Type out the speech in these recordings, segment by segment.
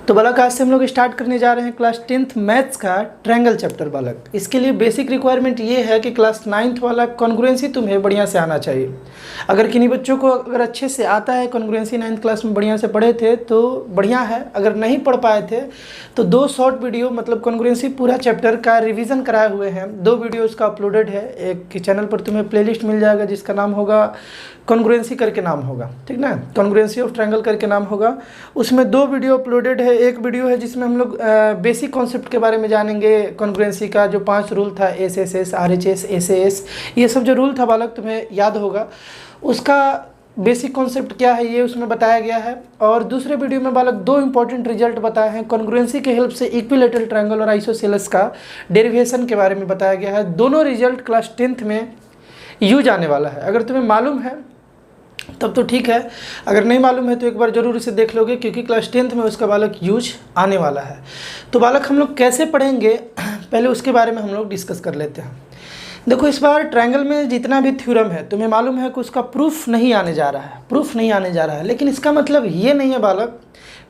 तो बालक आज से हम लोग स्टार्ट करने जा रहे हैं क्लास 10th मैथ्स का ट्रायंगल चैप्टर बालक। इसके लिए बेसिक रिक्वायरमेंट ये है कि क्लास 9th वाला कॉन्ग्रुएंसी तुम्हें बढ़िया से आना चाहिए। अगर किन्हीं बच्चों को अगर अच्छे से आता है कॉन्ग्रुएंसी 9th क्लास में बढ़िया से पढ़े थे तो बढ़िया है, अगर नहीं पढ़ पाए थे तो 2 शॉर्ट वीडियो मतलब कॉन्ग्रुएंसी पूरा चैप्टर का रिविज़न कराए हुए हैं। 2 वीडियो उसका अपलोडेड है। एक चैनल पर तुम्हें प्लेलिस्ट मिल जाएगा जिसका नाम होगा कॉन्ग्रुएंसी करके नाम होगा, ठीक ना, कॉन्ग्रुएंसी ऑफ ट्रायंगल करके नाम होगा। उसमें 2 वीडियो अपलोडेड है। एक वीडियो है जिसमें हम लोग बेसिक कॉन्सेप्ट के बारे में जानेंगे, कॉन्ग्रुएंसी का जो 5 रूल था, SSS, RHS, SAS, ये सब जो रूल था बालक तुम्हें याद होगा। उसका बेसिक कॉन्सेप्ट क्या है ये उसमें बताया गया है। और दूसरे वीडियो में बालक 2 इंपॉर्टेंट रिजल्ट बताए हैं। कॉन्ग्रुएंसी के हेल्प से इक्विलैटरल ट्रायंगल और आइसोसेलेस का डेरिवेशन के बारे में बताया गया है। दोनों रिजल्ट क्लास 10th में यूज आने वाला है। अगर तुम्हें मालूम है तब तो ठीक है, अगर नहीं मालूम है तो एक बार ज़रूर इसे देख लोगे क्योंकि क्लास 10th में उसका बालक यूज आने वाला है। तो बालक हम लोग कैसे पढ़ेंगे पहले उसके बारे में हम लोग डिस्कस कर लेते हैं। देखो इस बार ट्रायंगल में जितना भी थ्योरम है तुम्हें मालूम है कि उसका प्रूफ नहीं आने जा रहा है, प्रूफ नहीं आने जा रहा है। लेकिन इसका मतलब ये नहीं है बालक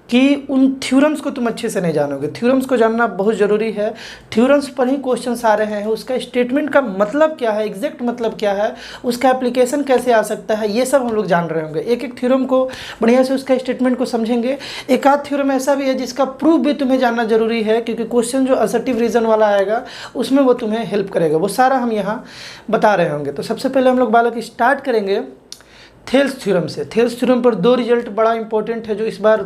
कि उन थ्योरम्स को तुम अच्छे से नहीं जानोगे। थ्योरम्स को जानना बहुत ज़रूरी है। थ्योरम्स पर ही क्वेश्चंस आ रहे हैं, उसका स्टेटमेंट का मतलब क्या है, एग्जैक्ट मतलब क्या है, उसका एप्लीकेशन कैसे आ सकता है, ये सब हम लोग जान रहे होंगे। एक एक थ्योरम को बढ़िया से उसका स्टेटमेंट को समझेंगे। एक आध थ्योरम ऐसा भी है जिसका प्रूफ भी तुम्हें जानना जरूरी है क्योंकि क्वेश्चन जो असर्टिव रीजन वाला आएगा उसमें वो तुम्हें हेल्प करेगा। वो सारा हम यहाँ बता रहे होंगे। तो सबसे पहले हम लोग बालक स्टार्ट करेंगे थेल्स थ्योरम से। थेल्स थ्योरम पर 2 रिजल्ट बड़ा इंपॉर्टेंट है जो इस बार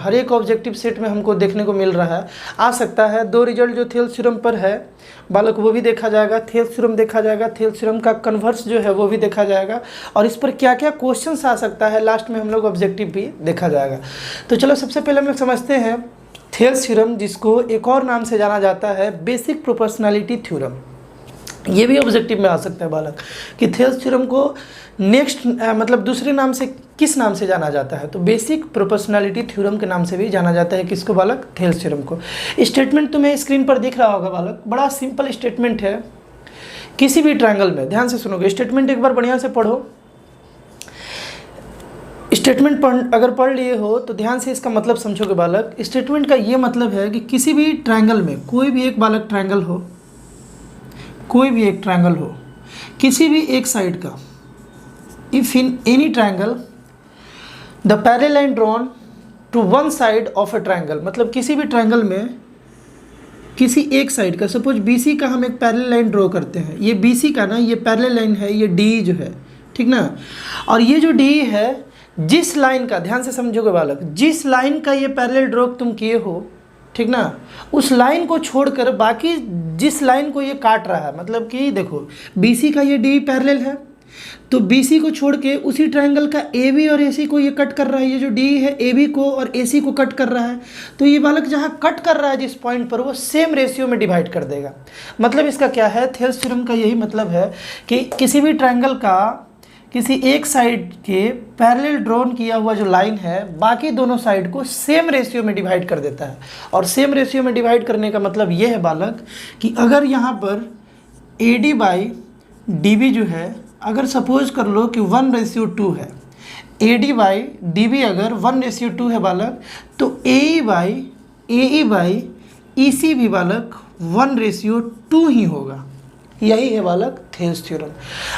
हर एक ऑब्जेक्टिव सेट में हमको देखने को मिल रहा है, आ सकता है। 2 रिजल्ट जो थेल्स थ्योरम पर है बालक वो भी देखा जाएगा, थेल्स थ्योरम देखा जाएगा, थेल्स थ्योरम का कन्वर्स जो है वो भी देखा जाएगा और इस पर क्या क्या क्वेश्चंस आ सकता है लास्ट में हम लोग ऑब्जेक्टिव भी देखा जाएगा। तो चलो सबसे पहले हम लोग समझते हैं थेल्स थ्योरम, जिसको एक और नाम से जाना जाता है बेसिक प्रोपोर्शनैलिटी थ्योरम। ये भी ऑब्जेक्टिव में आ सकता है बालक कि थेल्स थ्योरम को नेक्स्ट मतलब दूसरे नाम से किस नाम से जाना जाता है, तो बेसिक प्रोपोर्शनैलिटी थ्योरम के नाम से भी जाना जाता है। किसको बालक? थेल्स थ्योरम को। स्टेटमेंट तुम्हें स्क्रीन पर दिख रहा होगा बालक, बड़ा सिंपल स्टेटमेंट है। किसी भी ट्रायंगल में ध्यान से सुनोगे, स्टेटमेंट एक बार बढ़िया से पढ़ो। स्टेटमेंट अगर पढ़ लिए हो तो ध्यान से इसका मतलब समझोगे बालक। स्टेटमेंट का ये मतलब है कि किसी भी ट्रायंगल में कोई भी एक बालक ट्रायंगल हो, कोई भी एक ट्रायंगल हो किसी भी एक साइड का, if in any triangle the parallel line drawn to one side of a triangle, मतलब किसी भी ट्रायंगल में किसी एक साइड का, सपोज BC का हम एक पैरेलल लाइन ड्रॉ करते हैं। ये BC का ना ये पैरेलल लाइन है, ये DE जो है, ठीक ना। और ये जो DE है जिस लाइन का, ध्यान से समझोगे बालक, जिस लाइन का ये पैरेलल ड्रॉ तुम किए हो, ठीक ना, उस लाइन को छोड़कर बाकी जिस लाइन को ये काट रहा है, मतलब कि देखो BC का ये DE पैरेलल है तो BC को छोड़ के उसी ट्रायंगल का AB और AC को ये कट कर रहा है। ये जो DE है AB को और AC को कट कर रहा है, तो ये बालक जहाँ कट कर रहा है जिस पॉइंट पर वो सेम रेशियो में डिवाइड कर देगा। मतलब इसका क्या है, थेल्स थ्योरम का यही मतलब है कि किसी भी ट्रायंगल का किसी एक साइड के पैरेलल ड्रॉन किया हुआ जो लाइन है बाकी दोनों साइड को सेम रेशियो में डिवाइड कर देता है। और सेम रेशियो में डिवाइड करने का मतलब ये है बालक कि अगर यहाँ पर AD/DB जो है, अगर सपोज कर लो कि 1:2 है, AD/DB अगर 1:2 है बालक, तो AE/EC भी बालक 1:2 ही होगा। यही है बालक थेल्स थ्योरम।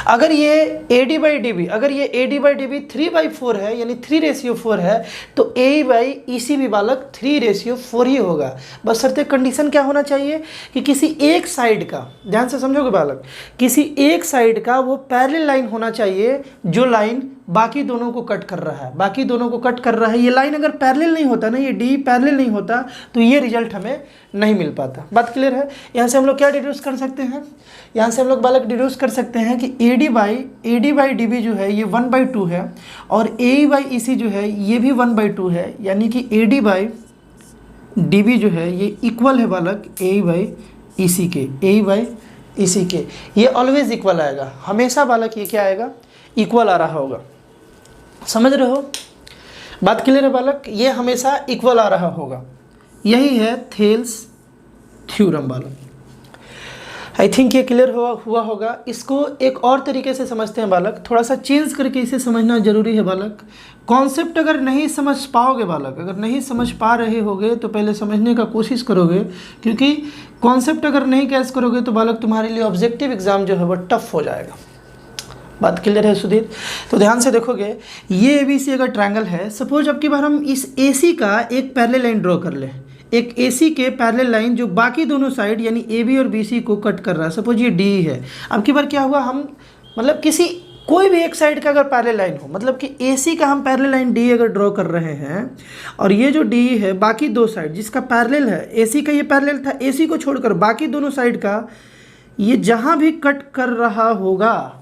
अगर ये AD/DB, अगर ये AD/DB 3/4 है यानी 3:4 है तो AE/EC भी बालक 3:4 ही होगा। बस शर्त कंडीशन क्या होना चाहिए कि किसी एक साइड का, ध्यान से समझोगे बालक, किसी एक साइड का वो पैरेलल लाइन होना चाहिए जो लाइन बाकी दोनों को कट कर रहा है, बाकी दोनों को कट कर रहा है। ये लाइन अगर पैरेलल नहीं होता ना, ये DE पैरेलल नहीं होता तो ये रिजल्ट हमें नहीं मिल पाता। बात क्लियर है? यहाँ से हम लोग क्या डिड्यूस कर सकते हैं, यहाँ से हम लोग बालक डिड्यूस कर सकते हैं कि AD/DB जो है ये 1/2 है और AE/EC जो है ये भी 1/2 है, यानी कि AD/DB जो है ये इक्वल है बालक AE/EC के, AE/EC के। ये ऑलवेज इक्वल आएगा, हमेशा बालक ये क्या आएगा, इक्वल आ रहा होगा। समझ रहे हो? बात क्लियर है बालक? ये हमेशा इक्वल आ रहा होगा। यही है थेल्स थ्योरम बालक। आई थिंक ये क्लियर हुआ होगा। इसको एक और तरीके से समझते हैं बालक, थोड़ा सा चेंज करके इसे समझना जरूरी है बालक। कॉन्सेप्ट अगर नहीं समझ पाओगे बालक, अगर नहीं समझ पा रहे होगे तो पहले समझने का कोशिश करोगे, क्योंकि कॉन्सेप्ट अगर नहीं कैच करोगे तो बालक तुम्हारे लिए ऑब्जेक्टिव एग्जाम जो है वो टफ हो जाएगा। बात क्लियर है सुधीर? तो ध्यान से देखोगे, ये ABC अगर ट्रायंगल है, सपोज अब की बार हम इस AC का एक पैरेलल लाइन ड्रॉ कर लें, एक AC के पैरेलल लाइन जो बाकी दोनों साइड यानी AB और BC को कट कर रहा है। सपोज ये DE है। अब की बार क्या हुआ, हम मतलब किसी कोई भी एक साइड का अगर पैरेलल लाइन हो, मतलब कि AC का हम पैरेलल लाइन DE अगर ड्रॉ कर रहे हैं और ये जो DE है बाकी दो साइड जिसका पैरेलल है, AC का ये पैरेलल था, AC को छोड़कर बाकी दोनों साइड का ये जहाँ भी कट कर रहा होगा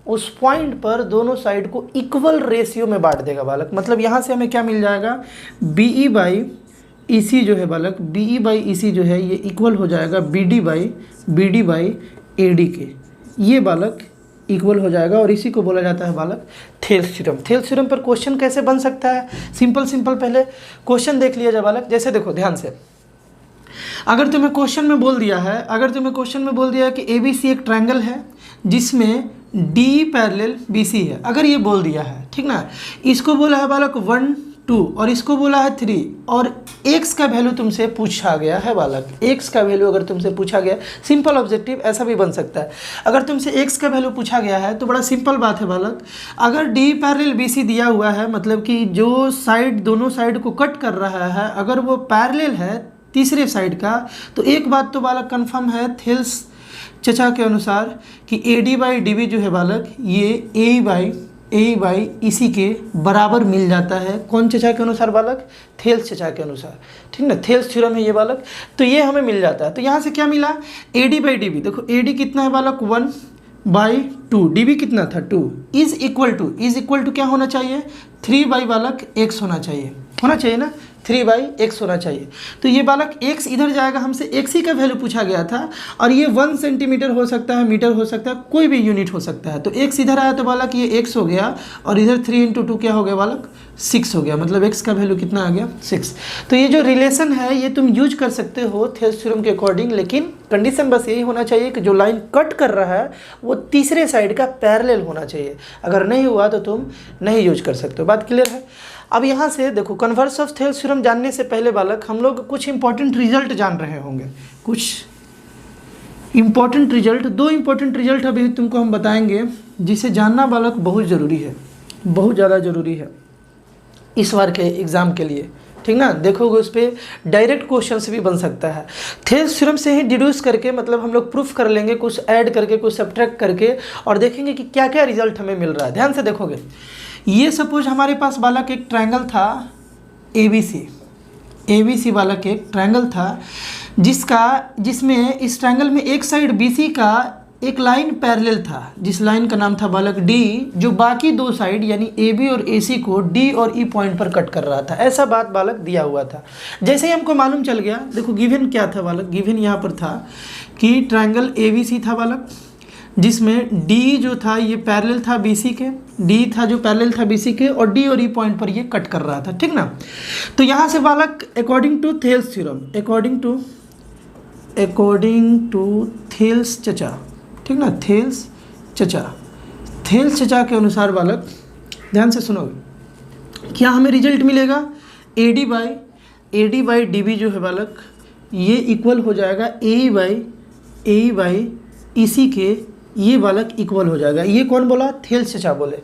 उस पॉइंट पर दोनों साइड को इक्वल रेशियो में बांट देगा बालक। मतलब यहाँ से हमें क्या मिल जाएगा, BE बाई EC जो है बालक, BE बाई EC जो है ये इक्वल हो जाएगा BD बाई AD के, ये बालक इक्वल हो जाएगा। और इसी को बोला जाता है बालक थेल्स थ्योरम। थेल्स थ्योरम पर क्वेश्चन कैसे बन सकता है, सिंपल पहले क्वेश्चन देख लिया जाए बालक। जैसे देखो ध्यान से, अगर तुम्हें क्वेश्चन में बोल दिया है कि ABC एक ट्रायंगल है जिसमें DE पैरेलल BC है, अगर ये बोल दिया है, ठीक ना, इसको बोला है बालक 1 2 और इसको बोला है 3 और x का वैल्यू तुमसे पूछा गया है बालक, x का वैल्यू अगर तुमसे पूछा गया, सिंपल ऑब्जेक्टिव ऐसा भी बन सकता है। अगर तुमसे x का वैल्यू पूछा गया है तो बड़ा सिंपल बात है बालक, अगर DE पैरेलल BC दिया हुआ है, मतलब कि जो साइड दोनों साइड को कट कर रहा है अगर वो पैरेलल है तीसरे साइड का, तो एक बात तो बालक कंफर्म है थेल्स चचा के अनुसार कि AD बाई DB जो है बालक ये AE बाई EC के बराबर मिल जाता है। कौन चचा के अनुसार बालक, थेल्स चचा के अनुसार, ठीक ना, थेल्स थ्योरम है ये बालक। तो ये हमें मिल जाता है। तो यहाँ से क्या मिला, AD बाई DB, देखो AD कितना है बालक 1/2, DB कितना था 2, इज इक्वल टू क्या होना चाहिए, 3 बाई बालक x होना चाहिए ना, 3/x होना चाहिए। तो ये बालक x इधर जाएगा, हमसे x ही का वैल्यू पूछा गया था और ये 1 सेंटीमीटर हो सकता है, मीटर हो सकता है, कोई भी यूनिट हो सकता है। तो x इधर आया तो बालक ये x हो गया और इधर 3 × 2 क्या हो गया बालक 6 हो गया, मतलब x का वैल्यू कितना आ गया 6। तो ये जो रिलेशन है ये तुम यूज कर सकते हो थेल्स थ्योरम के अकॉर्डिंग, लेकिन कंडीशन बस यही होना चाहिए कि जो लाइन कट कर रहा है वो तीसरे साइड का पैरेलल होना चाहिए। अगर नहीं हुआ तो तुम नहीं यूज कर सकते हो। बात क्लियर है? अब यहाँ से देखो, कन्वर्स ऑफ थेल्स थ्योरम जानने से पहले बालक हम लोग कुछ इंपॉर्टेंट रिजल्ट जान रहे होंगे, कुछ इंपॉर्टेंट रिजल्ट, 2 इंपॉर्टेंट रिजल्ट अभी तुमको हम बताएंगे जिसे जानना बालक बहुत ज़रूरी है, बहुत ज़्यादा ज़रूरी है इस बार के एग्ज़ाम के लिए, ठीक ना। देखोगे उस पर डायरेक्ट क्वेश्चन भी बन सकता है। थेल्स थ्योरम से ही डिड्यूस करके मतलब हम लोग प्रूफ कर लेंगे, कुछ ऐड करके कुछ सब्ट्रैक्ट करके, और देखेंगे कि क्या क्या रिजल्ट हमें मिल रहा है। ध्यान से देखोगे, ये सपोज हमारे पास बालक एक ट्रायंगल था ABC बालक एक ट्रायंगल था जिसमें इस ट्रायंगल में एक साइड BC का एक लाइन पैरेलल था, जिस लाइन का नाम था बालक D, जो बाकी दो साइड यानी AB और AC को D और E पॉइंट पर कट कर रहा था। ऐसा बात बालक दिया हुआ था। जैसे ही हमको मालूम चल गया, देखो गिवन क्या था बालक, गिवन यहाँ पर था कि ट्रायंगल ABC था बालक, जिसमें D जो था ये पैरेलल था BC के, D था जो पैरेलल था BC के और D और E पॉइंट पर ये कट कर रहा था, ठीक ना। तो यहाँ से बालक according to Thales theorem, according to Thales चचा, ठीक ना, थेल्स चचा के अनुसार बालक ध्यान से सुनोगे, क्या हमें रिजल्ट मिलेगा, AD बाई DB जो है बालक ये इक्वल हो जाएगा AE बाई EC के, ये बालक इक्वल हो जाएगा। ये कौन बोला, थेल्स चचा बोले।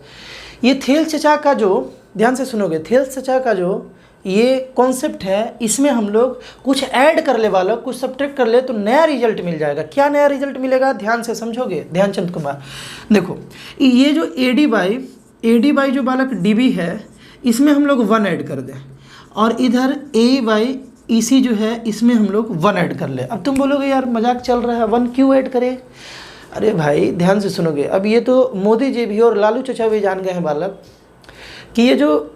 ये थेल्स चचा का जो, ध्यान से सुनोगे, थेल्स चचा का जो ये कॉन्सेप्ट है, इसमें हम लोग कुछ ऐड कर ले बालक, कुछ सब्ट्रैक्ट कर ले तो नया रिजल्ट मिल जाएगा। क्या नया रिजल्ट मिलेगा, ध्यान से समझोगे ध्यानचंद कुमार। देखो ये जो AD बाई जो बालक DB है, इसमें हम लोग 1 ऐड कर दें और इधर AE बाई EC जो है इसमें हम लोग 1 ऐड कर ले। अब तुम बोलोगे यार मजाक चल रहा है, 1 क्यों ऐड करें। अरे भाई ध्यान से सुनोगे, अब ये तो मोदी जी भी और लालू चचा भी जान गए हैं बालक कि ये जो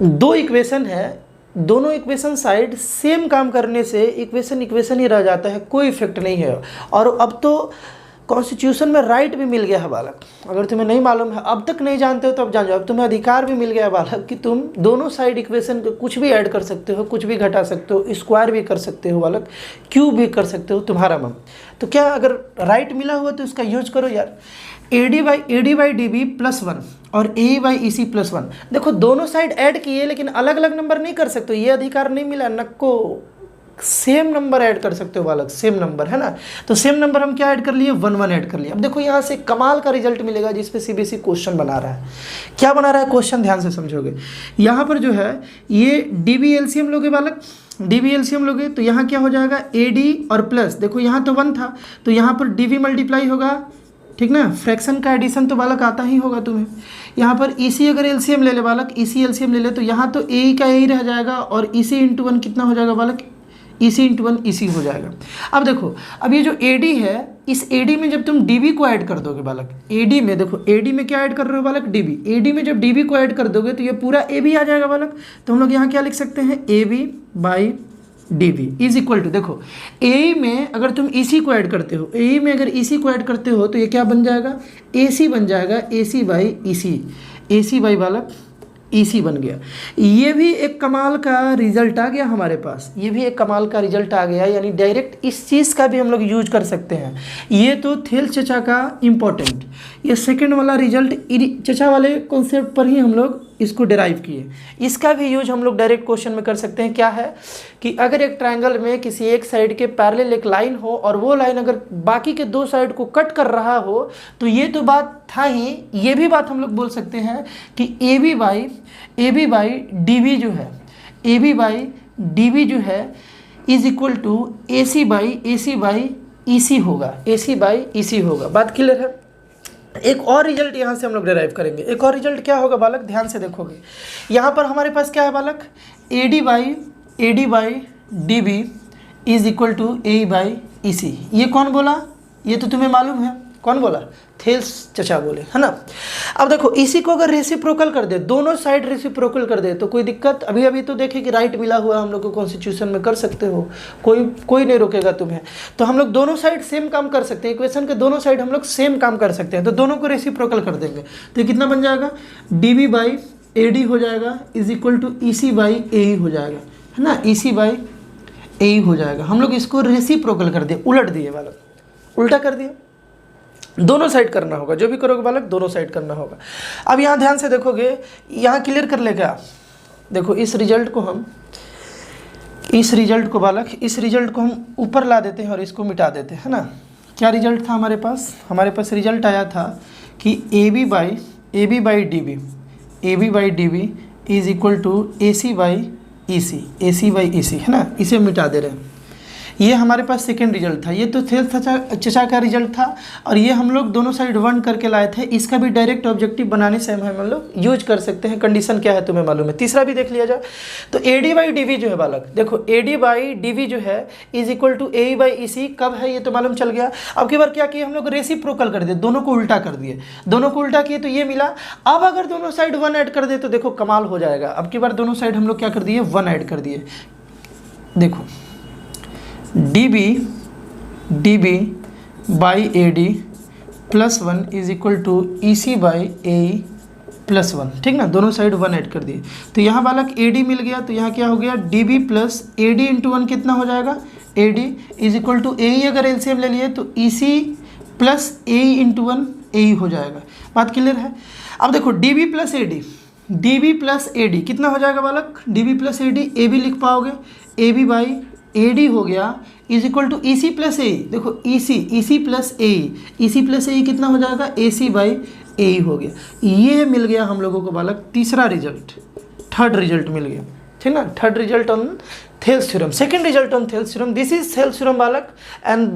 2 इक्वेशन है, दोनों इक्वेशन साइड सेम काम करने से इक्वेशन ही रह जाता है, कोई इफेक्ट नहीं है। और अब तो कॉन्स्टिट्यूशन में राइट भी मिल गया है बालक। अगर तुम्हें नहीं मालूम है, अब तक नहीं जानते हो तो अब जान जाओ, अब तुम्हें अधिकार भी मिल गया है बालक कि तुम दोनों साइड इक्वेशन को कुछ भी ऐड कर सकते हो, कुछ भी घटा सकते हो, स्क्वायर भी कर सकते हो बालक, क्यूब भी कर सकते हो, तुम्हारा मन। तो क्या अगर राइट मिला हुआ तो इसका यूज करो यार। AD बाई DB +1 और AE बाई EC +1। देखो दोनों साइड ऐड किए लेकिन अलग अलग नंबर नहीं कर सकते, ये अधिकार नहीं मिला, नको सेम नंबर ऐड कर सकते हो बालक, सेम नंबर है ना। तो सेम नंबर हम क्या ऐड कर लिए, 1 1 ऐड कर लिए। अब देखो यहाँ से कमाल का रिजल्ट मिलेगा जिस पे CBSE क्वेश्चन बना रहा है। क्या बना रहा है क्वेश्चन, ध्यान से समझोगे। यहाँ पर जो है ये DB LCM लोगे बालक, DB LCM लोगे तो यहाँ क्या हो जाएगा, AD और प्लस, देखो यहाँ तो 1 था तो यहाँ पर DB मल्टीप्लाई होगा, ठीक ना। फ्रैक्शन का एडिशन तो बालक आता ही होगा तुम्हें। यहाँ पर EC अगर LCM ले ले बालक, EC LCM ले ले तो यहाँ तो AE का AE रह जाएगा और EC × 1 कितना हो जाएगा बालक, EC × 1 EC हो जाएगा। अब देखो, अब ये जो AD है, इस AD में जब तुम DB को ऐड कर दोगे बालक, AD में देखो, AD में क्या ऐड कर रहे हो बालक, DB, AD में जब DB को ऐड कर दोगे तो ये पूरा AB आ जाएगा बालक। तो हम लोग यहाँ क्या लिख सकते हैं, AB by DB is equal to, देखो AE में अगर तुम EC को ऐड करते हो, AE में अगर EC को ऐड करते हो तो ये क्या बन जाएगा, AC बन जाएगा, AC by EC, AC by बालक EC बन गया। ये भी एक कमाल का रिजल्ट आ गया हमारे पास, ये भी एक कमाल का रिजल्ट आ गया, यानी डायरेक्ट इस चीज़ का भी हम लोग यूज कर सकते हैं। ये तो थेल्स चचा का इम्पोर्टेंट, ये सेकंड वाला रिजल्ट चचा वाले कॉन्सेप्ट पर ही हम लोग इसको डिराइव किए। इसका भी यूज हम लोग डायरेक्ट क्वेश्चन में कर सकते हैं। क्या है कि अगर एक ट्रायंगल में किसी एक साइड के पैरेलल एक लाइन हो और वो लाइन अगर बाकी के दो साइड को कट कर रहा हो तो ये तो बात था ही, ये भी बात हम लोग बोल सकते हैं कि AB बाई DB जो है, AB बाई DB जो है is equal to AC by EC होगा, AC बाई EC होगा। बात क्लियर है। एक और रिजल्ट यहाँ से हम लोग डिराइव करेंगे। एक और रिजल्ट क्या होगा बालक, ध्यान से देखोगे। यहाँ पर हमारे पास क्या है बालक, AD by DB is equal to AE by EC। ये कौन बोला, ये तो तुम्हें मालूम है, कौन बोला, थेल्स चचा बोले, है ना। अब देखो इसी को अगर रेसिप्रोकल कर दे, दोनों साइड रेसिप्रोकल कर दे तो कोई दिक्कत, अभी तो देखे कि राइट मिला हुआ हम लोग को कॉन्स्टिट्यूशन में कर सकते हो, कोई नहीं रोकेगा तुम्हें। तो हम लोग दोनों साइड सेम काम कर सकते हैं, इक्वेशन के दोनों साइड हम लोग सेम काम कर सकते हैं। तो दोनों को रेसिप्रोकल कर देंगे तो ये कितना बन जाएगा, DB बाई AD हो जाएगा is equal to EC by AE हो जाएगा, है ना, EC बाई AE हो जाएगा। हम लोग इसको रेसिप्रोकल कर दिए, उलट दिए बालक, उल्टा कर दिए। दोनों साइड करना होगा, जो भी करोगे बालक दोनों साइड करना होगा। अब यहाँ ध्यान से देखोगे, यहाँ क्लियर कर ले क्या, देखो इस रिजल्ट को बालक, इस रिजल्ट को हम ऊपर ला देते हैं और इसको मिटा देते हैं, है ना। क्या रिजल्ट था हमारे पास रिजल्ट आया था कि AB by DB is equal to AC by EC, है ना। इसे मिटा दे रहे हैं। ये हमारे पास सेकेंड रिजल्ट था, ये तो थेल्स चचा का रिजल्ट था और ये हम लोग दोनों साइड 1 करके लाए थे। इसका भी डायरेक्ट ऑब्जेक्टिव बनाने से हम लोग यूज कर सकते हैं। कंडीशन क्या है तुम्हें मालूम है। तीसरा भी देख लिया जाए तो AD बाई DB जो है बालक, देखो AD बाई DB जो है is equal to AE by EC कब है ये तो मालूम चल गया। अब की बार क्या किया हम लोग, रेसिप्रोकल कर दिए, दोनों को उल्टा कर दिए, दोनों को उल्टा किए तो ये मिला। अब अगर दोनों साइड 1 ऐड कर दे तो देखो कमाल हो जाएगा। अब की बार दोनों साइड हम लोग क्या कर दिए, 1 ऐड कर दिए। देखो DB by AD +1 is equal to EC by AE +1, ठीक ना, दोनों साइड 1 ऐड कर दिए। तो यहाँ बालक AD मिल गया तो यहाँ क्या हो गया, DB प्लस AD × 1 कितना हो जाएगा, AD is equal to AE अगर LCM ले लिए तो EC प्लस AE × 1 AE हो जाएगा। बात क्लियर है। अब देखो DB प्लस AD कितना हो जाएगा बालक, DB प्लस AD AB लिख पाओगे, AB बाई AD हो गया is equal to EC plus AE। देखो EC प्लस AE कितना हो जाएगा, AC बाई AE हो गया। ये मिल गया हम लोगों को बालक तीसरा रिजल्ट, थर्ड रिजल्ट मिल गया, ठीक ना। Third result on Thales theorem, second result on Thales theorem, this is Thales theorem बालक and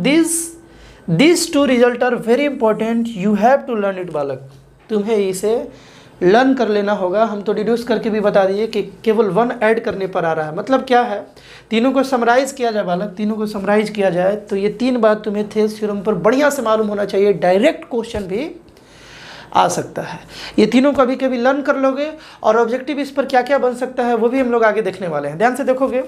this two result are very important, you have to learn it बालक। तुम्हें इसे लर्न कर लेना होगा। हम तो डिड्यूस करके भी बता दिए कि केवल 1 ऐड करने पर आ रहा है। मतलब क्या है, तीनों को समराइज़ किया जाए बालक, तीनों को समराइज़ किया जाए तो ये 3 बात तुम्हें थेल्स थ्योरम पर बढ़िया से मालूम होना चाहिए। डायरेक्ट क्वेश्चन भी आ सकता है। ये तीनों कभी कभी लर्न कर लोगे और ऑब्जेक्टिव इस पर क्या क्या बन सकता है वो भी हम लोग आगे देखने वाले हैं। ध्यान से देखोगे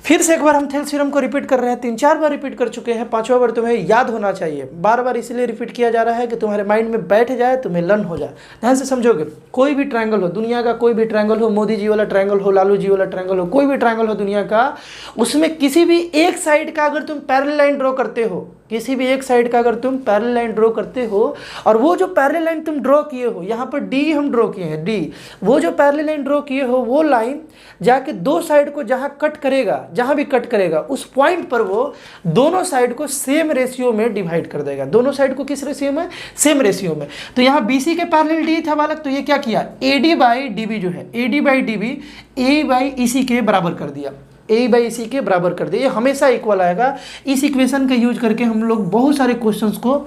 फिर से एक बार हम थेल्स थ्योरम को रिपीट कर रहे हैं, 3-4 बार रिपीट कर चुके हैं, 5वां बार तुम्हें याद होना चाहिए। बार बार इसलिए रिपीट किया जा रहा है कि तुम्हारे माइंड में बैठ जाए, तुम्हें लर्न हो जाए। ध्यान से समझोगे, कोई भी ट्रायंगल हो, दुनिया का कोई भी ट्रायंगल हो, मोदी जी वाला ट्रायंगल हो, लालू जी वाला ट्रायंगल हो, कोई भी ट्रायंगल हो दुनिया का, उसमें किसी भी एक साइड का अगर तुम पैरेलल लाइन ड्रॉ करते हो, किसी भी एक साइड का अगर तुम पैरेलल लाइन ड्रॉ करते हो, और वो जो पैरेलल लाइन तुम ड्रॉ किए हो, यहाँ पर डी हम ड्रॉ किए हैं, डी, वो जो पैरेलल लाइन ड्रॉ किए हो, वो लाइन जाके दो साइड को जहाँ कट करेगा, जहाँ भी कट करेगा उस पॉइंट पर वो दोनों साइड को सेम रेशियो में डिवाइड कर देगा। दोनों साइड को किस रेशियो में? सेम रेशियो में। तो यहाँ BC के पैरेलल डी था बालक, तो ये क्या किया, AD बाई DB जो है, AD by DB A by EC के बराबर कर दिया, A बाई EC के बराबर कर दिया। ये हमेशा इक्वल आएगा। इस इक्वेशन का यूज करके हम लोग बहुत सारे क्वेश्चंस को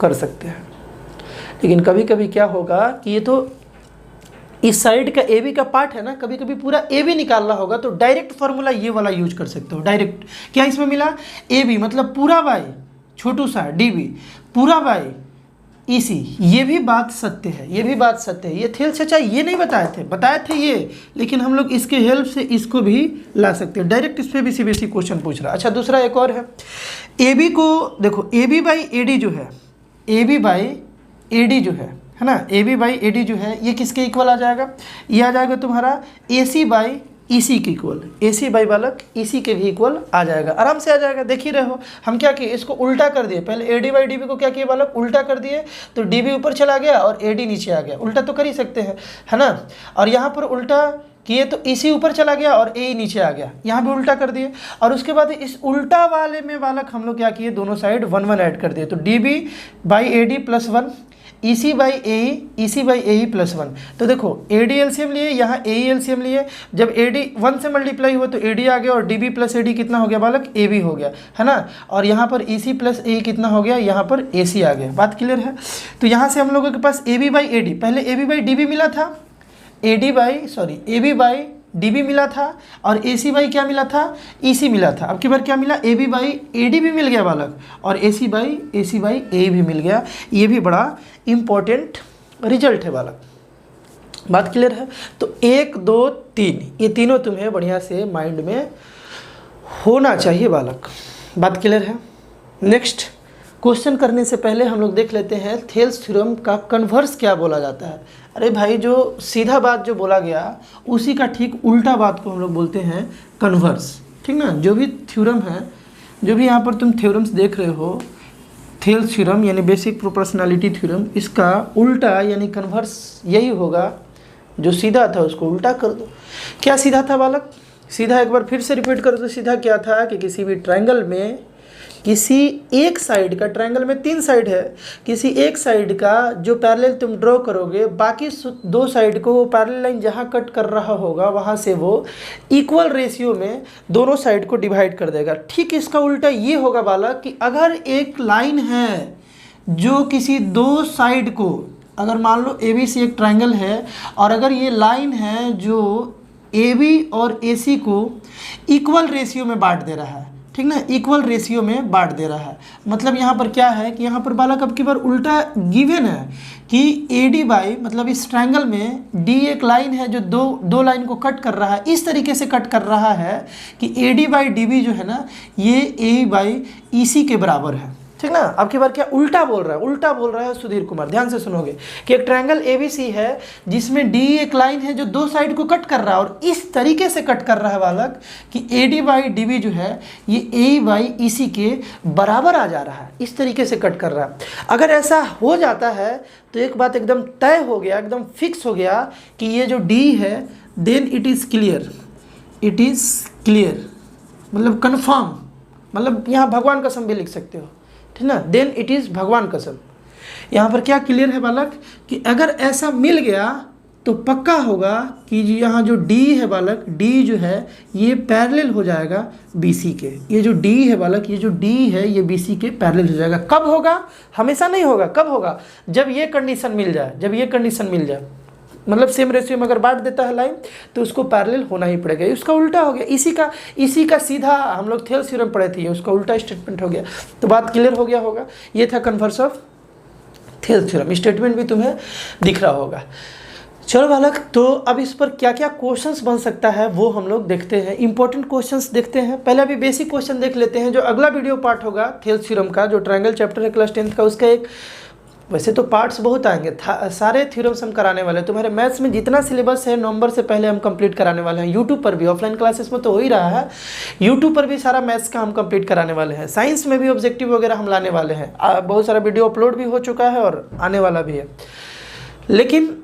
कर सकते हैं। लेकिन कभी कभी क्या होगा कि ये तो इस साइड का AB का पार्ट है ना, कभी कभी पूरा AB निकालना होगा, तो डायरेक्ट फार्मूला ये वाला यूज कर सकते हो। डायरेक्ट क्या इसमें मिला, AB मतलब पूरा बाई छोटू सा DB पूरा बाई EC। ये भी बात सत्य है, ये भी बात सत्य है। ये थेल्स चाचा ये नहीं बताए थे ये, लेकिन हम लोग इसके हेल्प से इसको भी ला सकते हैं। डायरेक्ट इस पर भी CBSE क्वेश्चन पूछ रहा है। अच्छा, दूसरा एक और है, AB को देखो, AB बाई AD जो है, AB बाई AD जो है ना, AB बाई AD जो है, ये किसके इक्वल आ जाएगा, ये आ जाएगा तुम्हारा AC बाई EC के इक्वल, AC बाई बालक EC के भी इक्वल आ जाएगा, आराम से आ जाएगा। देख ही रहे हो हम क्या किए, इसको उल्टा कर दिए। पहले AD बाई DB को क्या किए बालक, उल्टा कर दिए, तो DB ऊपर चला गया और AD नीचे आ गया। उल्टा तो कर ही सकते हैं, है ना। और यहाँ पर उल्टा किए तो EC ऊपर चला गया और AE नीचे आ गया, यहाँ भी उल्टा कर दिए। और उसके बाद इस उल्टा वाले में बालक हम लोग क्या किए, दोनों साइड 1-1 ऐड कर दिए, तो DB by AD plus 1, EC by AE, EC by AE plus 1। तो देखो AD एलसीएम लिए, यहाँ AE एलसीएम लिए, जब AD 1 से मल्टीप्लाई हुआ तो AD आ गया, और DB प्लस AD कितना हो गया बालक, AB हो गया, है ना। और यहाँ पर EC प्लस AE कितना हो गया, यहाँ पर AC आ गया। बात क्लियर है। तो यहाँ से हम लोगों के पास AB बाई AD, पहले AB बाई DB मिला था, AB बाई DB मिला था, और AC बाई क्या मिला था, EC मिला था। अब की बार क्या मिला, AB बाई AD भी मिल गया बालक, और AC बाई AE भी मिल गया। ये भी बड़ा इम्पोर्टेंट रिजल्ट है बालक। बात क्लियर है। तो 1, 2, 3 ये तीनों तुम्हें बढ़िया से माइंड में होना चाहिए बालक। बात क्लियर है। नेक्स्ट क्वेश्चन करने से पहले हम लोग देख लेते हैं थेल्स थ्योरम का कन्वर्स क्या बोला जाता है। अरे भाई, जो सीधा बात जो बोला गया उसी का ठीक उल्टा बात को हम लोग बोलते हैं कन्वर्स, ठीक ना। जो भी थ्योरम है, जो भी यहाँ पर तुम थ्योरम्स देख रहे हो, थेल्स थ्योरम यानी बेसिक प्रोपोर्शनैलिटी थ्योरम, इसका उल्टा यानी कन्वर्स यही होगा। जो सीधा था उसको उल्टा कर दो। क्या सीधा था बालक, सीधा एक बार फिर से रिपीट करो तो सीधा क्या था कि किसी भी ट्रायंगल में किसी एक साइड का, ट्रायंगल में 3 साइड है, किसी एक साइड का जो पैरेलल तुम ड्रॉ करोगे, बाकी 2 साइड को वो पैरेलल लाइन जहाँ कट कर रहा होगा वहाँ से वो इक्वल रेशियो में दोनों साइड को डिवाइड कर देगा। ठीक इसका उल्टा ये होगा बालक कि अगर एक लाइन है जो किसी 2 साइड को, अगर मान लो ABC एक ट्रायंगल है, और अगर ये लाइन है जो AB और AC को इक्वल रेशियो में बांट दे रहा है, ठीक ना, इक्वल रेशियो में बांट दे रहा है। मतलब यहाँ पर क्या है कि यहाँ पर बालक अब की बार उल्टा गिवन है कि AD बाई, मतलब इस ट्रायंगल में D एक लाइन है जो दो लाइन को कट कर रहा है, इस तरीके से कट कर रहा है कि AD बाई DB जो है ना, ये AE बाई EC के बराबर है, ठीक ना। अब की बार क्या उल्टा बोल रहा है सुधीर कुमार, ध्यान से सुनोगे कि एक ट्रायंगल ABC है जिसमें D एक लाइन है जो 2 साइड को कट कर रहा है, और इस तरीके से कट कर रहा है बालक कि AD बाई DB जो है ये AE बाई EC के बराबर आ जा रहा है, इस तरीके से कट कर रहा है। अगर ऐसा हो जाता है तो एक बात एकदम तय हो गया, एकदम फिक्स हो गया कि ये जो D है, देन इट इज़ क्लियर, मतलब कन्फर्म, मतलब यहाँ भगवान कसम भी लिख सकते हो, ठीक ना। देन इट इज़ भगवान कसम। यहाँ पर क्या क्लियर है बालक कि अगर ऐसा मिल गया तो पक्का होगा कि यहाँ जो D है बालक, D जो है ये पैरेलल हो जाएगा BC के। ये जो D है बालक, ये जो D है ये BC के पैरेलल हो जाएगा। कब होगा, हमेशा नहीं होगा, कब होगा, जब ये कंडीशन मिल जाए, मतलब सेम रेशियो में अगर बांट देता है लाइन तो उसको पैरेलल होना ही पड़ेगा। उसका उल्टा हो गया, इसी का सीधा हम लोग थेल्स थ्योरम पढ़े थे, उसका उल्टा स्टेटमेंट हो गया। तो बात क्लियर हो गया होगा। ये था converse of Thales theorem. Statement भी तुम्हें दिख रहा होगा। चलो बालक, तो अब इस पर क्या क्या क्वेश्चंस बन सकता है वो हम लोग देखते हैं। इंपॉर्टेंट क्वेश्चंस देखते हैं। पहले अभी बेसिक क्वेश्चन देख लेते हैं। जो अगला वीडियो पार्ट होगा थेल्स थ्योरम का, जो ट्रायंगल चैप्टर है क्लास 10th का, उसका एक, वैसे तो पार्ट्स बहुत आएंगे, सारे थ्योरम्स हम कराने वाले हैं। तुम्हारे मैथ्स में जितना सिलेबस है नवंबर से पहले हम कंप्लीट कराने वाले हैं। यूट्यूब पर भी, ऑफलाइन क्लासेस में तो हो ही रहा है, यूट्यूब पर भी सारा मैथ्स का हम कंप्लीट कराने वाले हैं। साइंस में भी ऑब्जेक्टिव वगैरह हम लाने वाले हैं। बहुत सारा वीडियो अपलोड भी हो चुका है और आने वाला भी है। लेकिन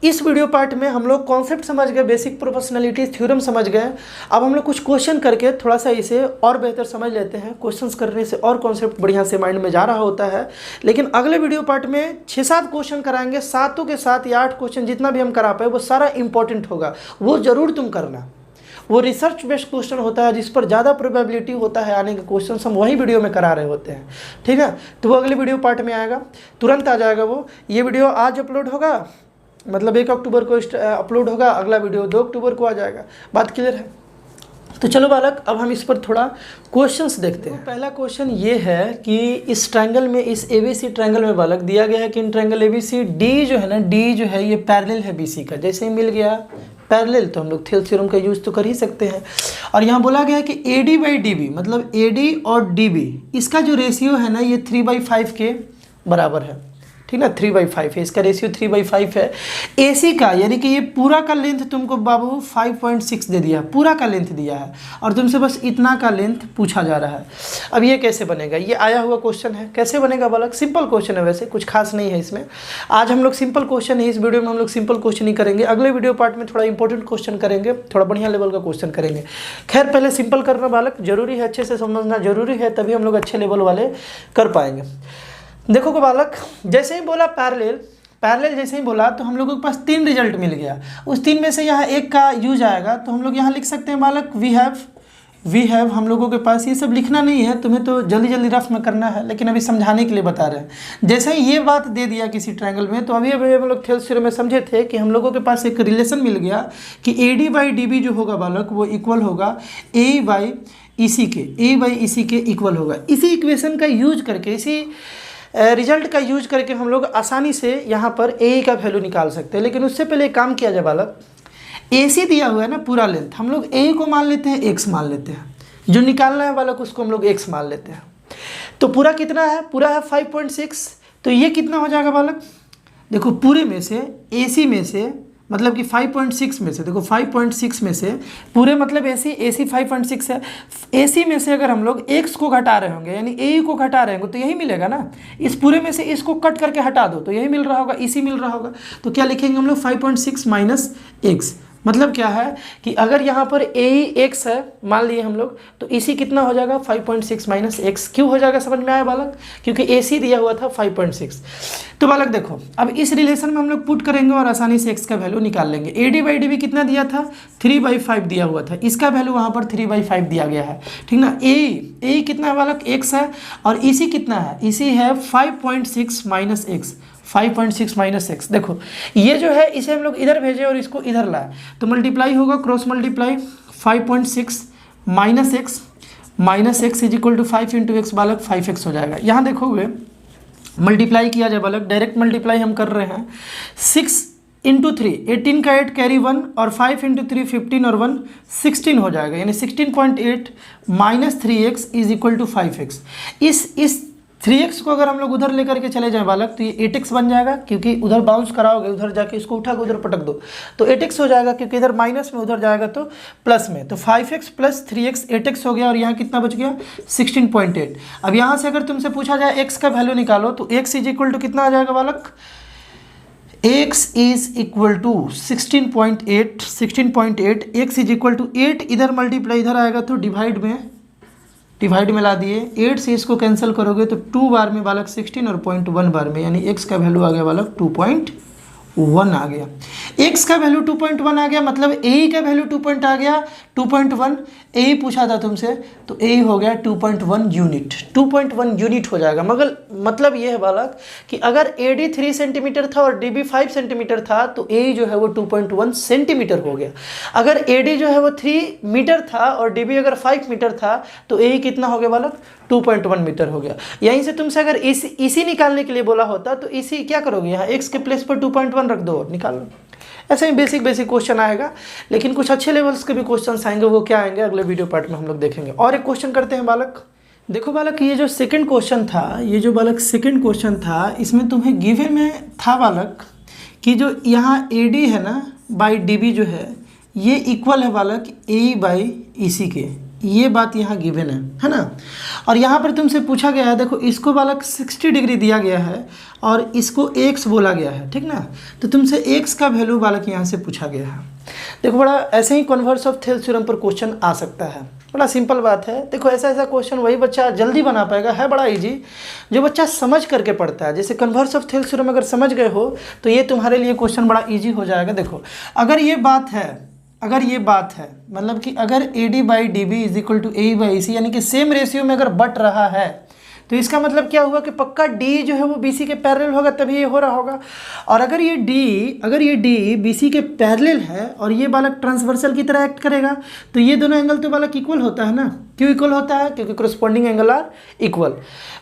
इस वीडियो पार्ट में हम लोग कॉन्सेप्ट समझ गए, बेसिक प्रोपोर्शनैलिटी थ्योरम समझ गए। अब हम लोग कुछ क्वेश्चन करके थोड़ा सा इसे और बेहतर समझ लेते हैं। क्वेश्चंस करने से और कॉन्सेप्ट बढ़िया से माइंड में जा रहा होता है। लेकिन अगले वीडियो पार्ट में 6-7 क्वेश्चन कराएंगे, सातों के साथ या 8 क्वेश्चन जितना भी हम करा पाए वो सारा इंपॉर्टेंट होगा, वो ज़रूर तुम करना। वो रिसर्च बेस्ड क्वेश्चन होता है जिस पर ज़्यादा प्रोबेबिलिटी होता है आने के क्वेश्चन, हम वही वीडियो में करा रहे होते हैं। ठीक है, तो वो अगले वीडियो पार्ट में आएगा, तुरंत आ जाएगा वो। ये वीडियो आज अपलोड होगा, मतलब 1 अक्टूबर को अपलोड होगा, अगला वीडियो 2 अक्टूबर को आ जाएगा। बात क्लियर है? तो चलो बालक, अब हम इस पर थोड़ा क्वेश्चंस देखते हैं। पहला क्वेश्चन ये है कि इस ट्रायंगल में, इस ABC ट्रायंगल में बालक दिया गया है कि इन ट्रायंगल ABC डी जो है ना, डी जो है ये पैरेलल है BC का। जैसे ही मिल गया पैरेलल तो हम लोग थेल्स थ्योरम का यूज़ तो कर ही सकते हैं। और यहाँ बोला गया है कि AD/DB, मतलब AD और DB, इसका जो रेशियो है ना ये 3/5 के बराबर है। ठीक ना, 3/5 है, इसका रेशियो 3/5 है। AC का, यानी कि ये पूरा का लेंथ तुमको बाबू 5.6 दे दिया, पूरा का लेंथ दिया है और तुमसे बस इतना का लेंथ पूछा जा रहा है। अब ये कैसे बनेगा? ये आया हुआ क्वेश्चन है, कैसे बनेगा बालक? सिंपल क्वेश्चन है, वैसे कुछ खास नहीं है इसमें। आज हम लोग सिंपल क्वेश्चन है, इस वीडियो में हम लोग सिंपल क्वेश्चन ही करेंगे। अगले वीडियो पार्ट में थोड़ा इंपॉर्टेंट क्वेश्चन करेंगे, थोड़ा बढ़िया लेवल का क्वेश्चन करेंगे। खैर, पहले सिंपल करना बालक जरूरी है, अच्छे से समझना जरूरी है, तभी हम लोग अच्छे लेवल वाले कर पाएंगे। देखो को बालक, जैसे ही बोला पैरेलल जैसे ही बोला तो हम लोगों के पास 3 रिजल्ट मिल गया। उस 3 में से यहाँ एक का यूज आएगा, तो हम लोग यहाँ लिख सकते हैं बालक वी हैव। हम लोगों के पास ये सब लिखना नहीं है, तुम्हें तो जल्दी जल्दी रफ में करना है, लेकिन अभी समझाने के लिए बता रहे हैं। जैसे ही ये बात दे दिया किसी ट्रायंगल में, तो अभी हम लोग थेल्स थ्योरम में समझे थे कि हम लोगों के पास एक रिलेशन मिल गया कि AD/DB जो होगा बालक वो इक्वल होगा AEC के इक्वल होगा। इसी इक्वेशन का यूज करके, इसी रिजल्ट का यूज करके हम लोग आसानी से यहाँ पर ए का वैल्यू निकाल सकते हैं। लेकिन उससे पहले एक काम किया जाए बालक, AC दिया हुआ है ना पूरा लेंथ, हम लोग A को मान लेते हैं, x मान लेते हैं, जो निकालना है बालक उसको हम लोग x मान लेते हैं। तो पूरा कितना है? पूरा है 5.6। तो ये कितना हो जाएगा बालक? देखो पूरे में से AC में से, मतलब कि 5.6 में से, देखो 5.6 में से पूरे, मतलब AC 5.6 है। AC में से अगर हम लोग x को घटा रहे होंगे, यानी AE को घटा रहे होंगे, तो यही मिलेगा ना। इस पूरे में से इसको कट करके हटा दो तो यही मिल रहा होगा, इसी मिल रहा होगा। तो क्या लिखेंगे हम लोग? 5.6 माइनस x। मतलब क्या है कि अगर यहाँ पर AE x है मान लिए हम लोग, तो इसी कितना हो जाएगा? 5.6 माइनस x। क्यों हो जाएगा? समझ में आया बालक? क्योंकि AC दिया हुआ था 5.6। तो बालक देखो, अब इस रिलेशन में हम लोग पुट करेंगे और आसानी से x का वैल्यू निकाल लेंगे। AD/DB कितना दिया था? 3/5 दिया हुआ था, इसका वैल्यू वहाँ पर 3/5 दिया गया है। ठीक ना। AE कितना है बालक? x है, और EC कितना है? EC है 5.6 माइनस x, 5.6 माइनस एक्स। देखो ये जो है इसे हम लोग इधर भेजे और इसको इधर लाए, तो मल्टीप्लाई होगा, cross multiply 5.6 minus x is equal to 5 into x बालक 5x हो जाएगा। यहाँ देखोगे मल्टीप्लाई किया जाए बालक, डायरेक्ट मल्टीप्लाई हम कर रहे हैं। 6 इंटू 3, 18 का 8 कैरी 1, और 5 इंटू 3 15 और 1 16 हो जाएगा, यानी 16.8 minus 3x is equal to 5x। इस 3x को अगर हम लोग उधर लेकर के चले जाएं बालक, तो ये 8x बन जाएगा, क्योंकि उधर बाउंस कराओगे, उधर जाके इसको उठा के उधर पटक दो तो 8x हो जाएगा, क्योंकि इधर माइनस में, उधर जाएगा तो प्लस में। तो 5x प्लस 3x 8x हो गया, और यहाँ कितना बच गया? 16.8। अब यहाँ से अगर तुमसे पूछा जाए x का वैल्यू निकालो, तो x इज इक्वल टू कितना आ जाएगा बालक? x is equal to 16.8, x is equal to 8, इधर मल्टीप्लाई इधर आएगा तो डिवाइड में ला दिए। 8 से इसको कैंसिल करोगे तो 2 बार में बालक 16 और 0.1 बार में, यानी x का वैल्यू आ गया बालक 2.1 आ गया। x का वैल्यू 2.1 आ गया, मतलब AE का वैल्यू 2 आ गया 2.1। AE पूछा था तुमसे, तो AE हो गया 2.1 यूनिट, 2.1 यूनिट हो जाएगा। मगर मतलब ये है बालक कि अगर AD 3 सेंटीमीटर था और DB 5 सेंटीमीटर था, तो AE जो है वो 2.1 सेंटीमीटर हो गया। अगर AD जो है वो 3 मीटर था और DB अगर 5 मीटर था, तो AE कितना हो गया बालक? 2.1 मीटर हो गया। यहीं से तुमसे अगर इसी निकालने के लिए बोला होता, तो इसी क्या करोगे? यहाँ x के प्लेस पर 2.1 रख दो, निकाल लो। ऐसे ही बेसिक क्वेश्चन आएगा, लेकिन कुछ अच्छे लेवल्स के भी क्वेश्चन आएंगे। वो क्या आएंगे अगले वीडियो पार्ट में हम लोग देखेंगे। और एक क्वेश्चन करते हैं बालक। देखो बालक, ये जो सेकंड क्वेश्चन था, ये जो बालक सेकंड क्वेश्चन था, इसमें तुम्हें गिवन में था बालक कि जो यहाँ AD है ना बाई DB जो है ये इक्वल है बालक AE बाई EC के। ये बात यहाँ गिवन है ना। और यहाँ पर तुमसे पूछा गया है, देखो इसको बालक 60 डिग्री दिया गया है और इसको x बोला गया है, ठीक ना। तो तुमसे x का वैल्यू बालक यहाँ से पूछा गया है। देखो बड़ा ऐसे ही कन्वर्स ऑफ थेल्स थ्योरम पर क्वेश्चन आ सकता है, बड़ा सिंपल बात है। देखो ऐसा क्वेश्चन वही बच्चा जल्दी बना पाएगा, है बड़ा इजी, जो बच्चा समझ करके पढ़ता है। जैसे कन्वर्स ऑफ थेल्स थ्योरम अगर समझ गए हो तो ये तुम्हारे लिए क्वेश्चन बड़ा ईजी हो जाएगा। देखो अगर ये बात है मतलब कि अगर AD by DB is equal to AE by EC, यानी कि सेम रेशियो में अगर बट रहा है तो इसका मतलब क्या हुआ कि पक्का D जो है वो BC के पैरेलल होगा, तभी ये हो रहा होगा। और अगर ये D BC के पैरेलल है और ये बालक ट्रांसवर्सल की तरह एक्ट करेगा तो ये दोनों एंगल तो बालक इक्वल होता है ना। क्यों इक्वल होता है? क्योंकि corresponding angle are equal.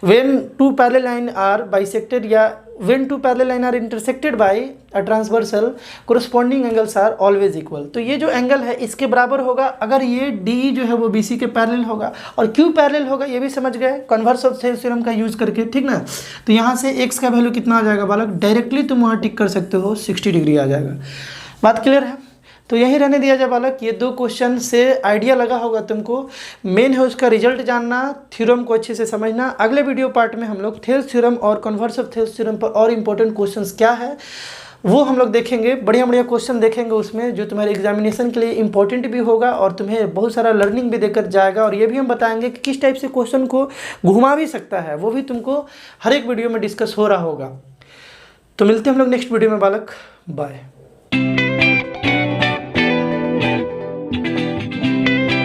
When two parallel line are bisected या when two parallel line are intersected by a transversal, corresponding angles are always equal। तो ये जो एंगल है इसके बराबर होगा अगर ये D जो है वो BC के पैरेलल होगा। और क्यों पैरेलल होगा ये भी समझ गए कन्वर्स ऑफ थेल्स थ्योरम का यूज करके, ठीक ना। तो यहाँ से x का वैल्यू कितना आ जाएगा बालक, डायरेक्टली तुम वहाँ टिक कर सकते हो, 60 डिग्री आ जाएगा। बात क्लियर है? तो यही रहने दिया जाए बालक। ये दो क्वेश्चन से आइडिया लगा होगा तुमको। मेन है उसका रिजल्ट जानना, थ्योरम को अच्छे से समझना। अगले वीडियो पार्ट में हम लोग थेल्स थ्योरम और कन्वर्स ऑफ थेल्स थ्योरम पर और इंपॉर्टेंट क्वेश्चंस क्या है वो हम लोग देखेंगे। बढ़िया क्वेश्चन देखेंगे उसमें, जो तुम्हारे एग्जामिनेशन के लिए इंपॉर्टेंट भी होगा और तुम्हें बहुत सारा लर्निंग भी देकर जाएगा। और ये भी हम बताएंगे कि किस टाइप से क्वेश्चन को घुमा भी सकता है, वो भी तुमको हर एक वीडियो में डिस्कस हो रहा होगा। तो मिलते हैं हम लोग नेक्स्ट वीडियो में बालक। बाय।